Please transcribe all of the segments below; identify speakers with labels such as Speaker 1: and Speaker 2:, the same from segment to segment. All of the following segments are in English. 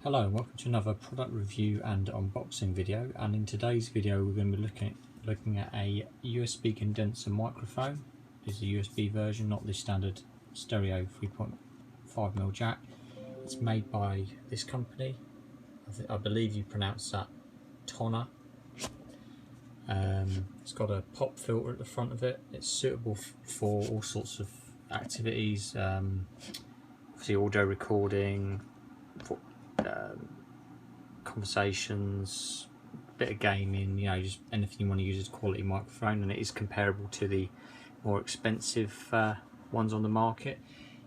Speaker 1: Hello and welcome to another product review and unboxing video, and in today's video we're going to be looking at a USB condenser microphone. This is a USB version, not the standard stereo 3.5mm jack. It's made by this company. I believe you pronounce that TONOR. It's got a pop filter at the front of it. It's suitable for all sorts of activities, obviously audio recording, conversations, bit of gaming, you know, just anything you want to use as a quality microphone, and it is comparable to the more expensive ones on the market.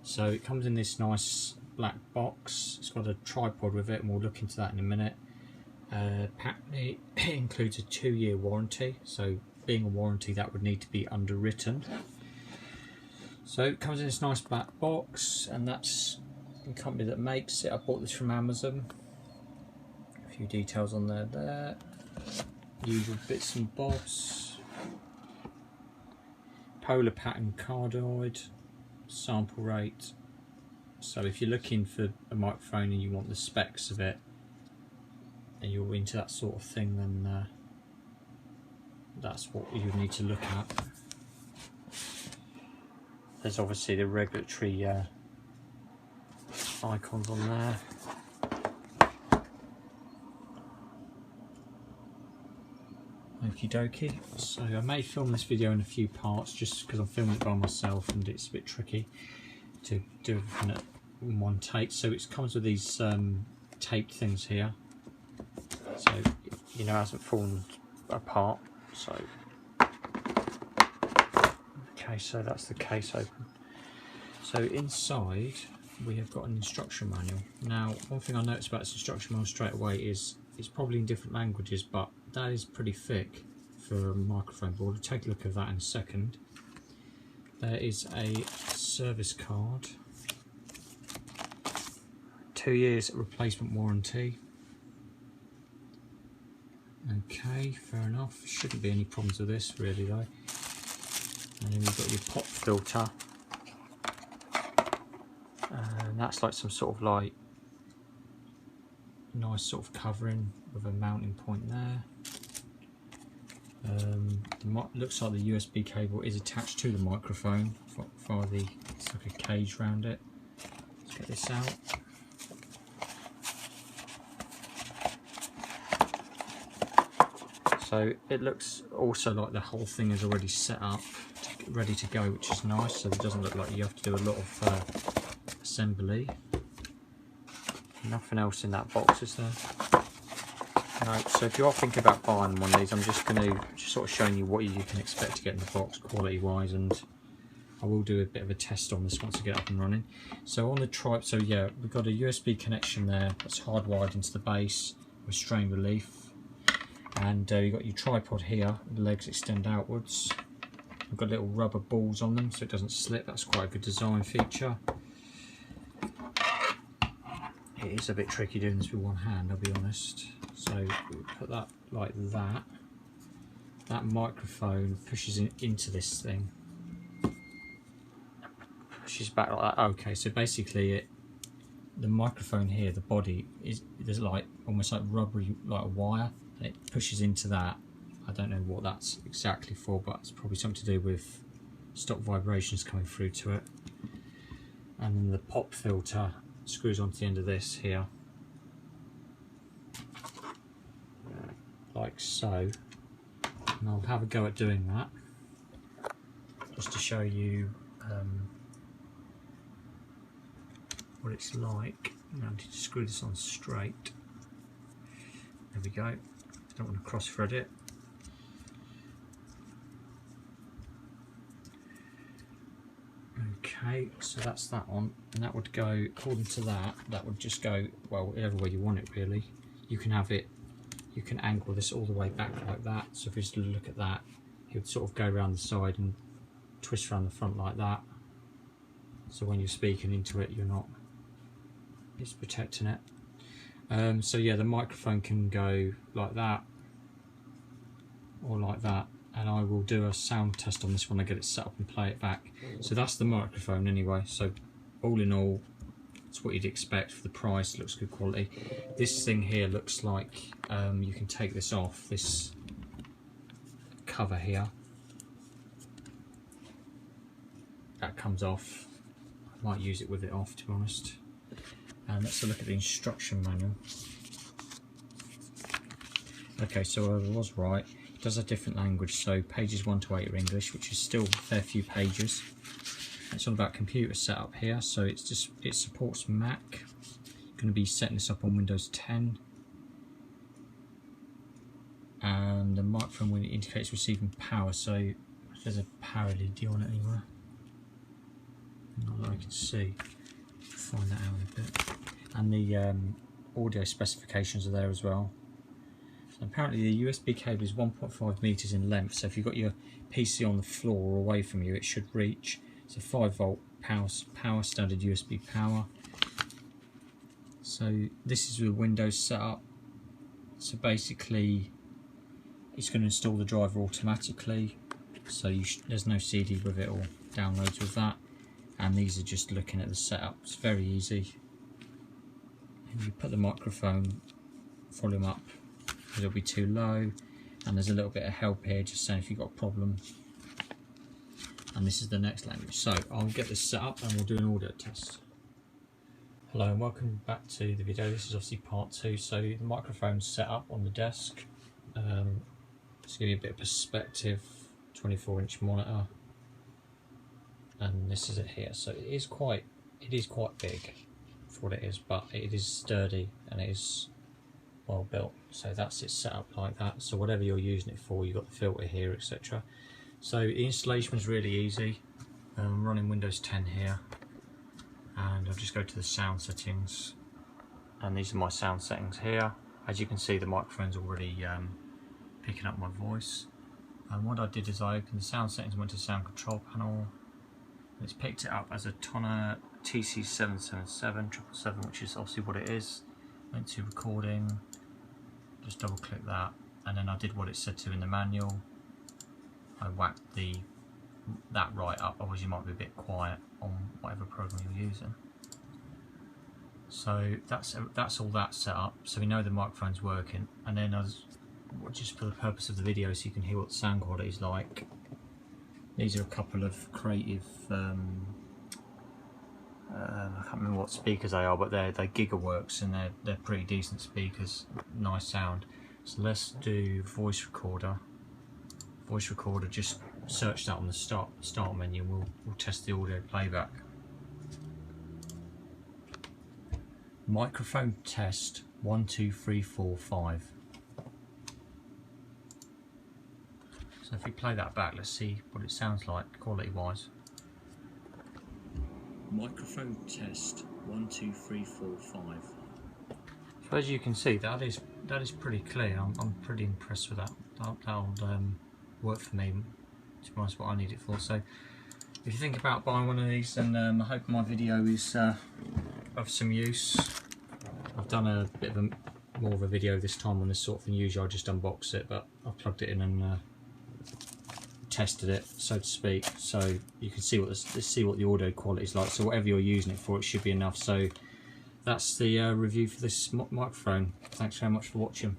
Speaker 1: So it comes in this nice black box. It's got a tripod with it, and we'll look into that in a minute. Apparently it includes a 2-year warranty, so being a warranty that would need to be underwritten. So it comes in this nice black box, and that's the company that makes it. I bought this from Amazon. A few details on there. Usual bits and bobs. Polar pattern cardioid. Sample rate. So if you're looking for a microphone and you want the specs of it, and you're into that sort of thing, then that's what you need to look at. There's obviously the regulatory icons on there. Okie dokie. So I may film this video in a few parts just because I'm filming it by myself and it's a bit tricky to do everything in one take. So it comes with these taped things here, so you know it hasn't fallen apart. So okay, so that's the case open. So inside we have got an instruction manual. Now, one thing I noticed about this instruction manual straight away is it's probably in different languages, but that is pretty thick for a microphone board. We'll take a look at that in a second. There is a service card, 2 years replacement warranty. Okay, fair enough. Shouldn't be any problems with this really though. And then you've got your pop filter. And that's like some sort of like nice sort of covering with a mounting point there. Looks like the USB cable is attached to the microphone via it's like a cage around it. Let's get this out. So it looks also like the whole thing is already set up, ready to go, which is nice. So it doesn't look like you have to do a lot of assembly. Nothing else in that box, is there? No. So if you are thinking about buying one of these, I'm just going to sort of showing you what you can expect to get in the box quality wise, and I will do a bit of a test on this once I get up and running. So on the tripod, so yeah, we've got a USB connection there that's hardwired into the base with strain relief, and you've got your tripod here. The legs extend outwards. We've got little rubber balls on them so it doesn't slip. That's quite a good design feature. It is a bit tricky doing this with one hand, I'll be honest. So we put that like that. That microphone pushes into this thing. Pushes back like that. Okay, so basically the microphone here, the body there's like almost like rubbery, like a wire. It pushes into that. I don't know what that's exactly for, but it's probably something to do with stock vibrations coming through to it. And then the pop filter screws onto the end of this here, like so. And I'll have a go at doing that just to show you what it's like. Now I need to screw this on straight. There we go. Don't want to cross thread it. Okay, so that's that on, and that would go, according to that would just go, well, whatever way you want it really. You can have it, you can angle this all the way back like that, so if you just look at that, it would sort of go around the side and twist around the front like that. So when you're speaking into it, it's protecting it. So yeah, the microphone can go like that, or like that. And I will do a sound test on this when I get it set up and play it back. So that's the microphone anyway. So all in all, It's what you'd expect for the price. Looks good quality. This thing here looks like you can take this off, this cover here. That comes off. I might use it with it off, to be honest. And let's have a look at the instruction manual. Okay, so I was right. It does a different language, so pages 1 to 8 are English, which is still a fair few pages. It's all about computer setup here, so it supports Mac. I'm going to be setting this up on Windows 10. And the microphone when it indicates receiving power, so if there's a power LED on it anywhere. Not that I can see. Find that out in a bit. And the audio specifications are there as well. So apparently the USB cable is 1.5 meters in length, so if you've got your PC on the floor or away from you, it should reach. It's a 5-volt power, standard USB power. So this is with Windows setup. So basically, it's going to install the driver automatically. So there's no CD with it or downloads with that. And these are just looking at the setup. It's very easy. And you put the microphone volume up, it'll be too low, and there's a little bit of help here just saying if you've got a problem. And this is the next language. So I'll get this set up and we'll do an audio test. Hello and welcome back to the video. This is obviously part 2. So the microphone's set up on the desk. Just give you a bit of perspective. 24-inch monitor, and this is it here. So it is quite big for what it is, but it is sturdy and it is well built. So that's it set up like that. So whatever you're using it for, you've got the filter here, etc. So the installation was really easy. I'm running Windows 10 here, and I'll just go to the sound settings, and these are my sound settings here. As you can see, the microphone's already picking up my voice. And what I did is I opened the sound settings, went to sound control panel, and it's picked it up as a TONOR TC777, which is obviously what it is. Went to recording, just double click that, and then I did what it said to in the manual. I whacked that right up, otherwise you might be a bit quiet on whatever program you're using. So that's all that set up, so we know the microphone's working. And then just for the purpose of the video, so you can hear what the sound quality is like, these are a couple of creative I can't remember what speakers they are, but they're GigaWorks, and they're pretty decent speakers, nice sound. So let's do voice recorder. Voice recorder, just search that on the start menu, and we'll test the audio playback. Microphone test 1 2 3 4 5. So if we play that back, let's see what it sounds like quality wise. Microphone test 1 2 3 4 5. So as you can see, that is pretty clear. I'm pretty impressed with that. That'll work for me, to be honest, what I need it for. So if you think about buying one of these, then I hope my video is of some use. I've done a bit of more of a video this time on this sort of thing. Usually I just unbox it, but I've plugged it in and tested it, so to speak, so you can see what the audio quality is like. So whatever you're using it for, it should be enough. So that's the review for this microphone. Thanks very much for watching.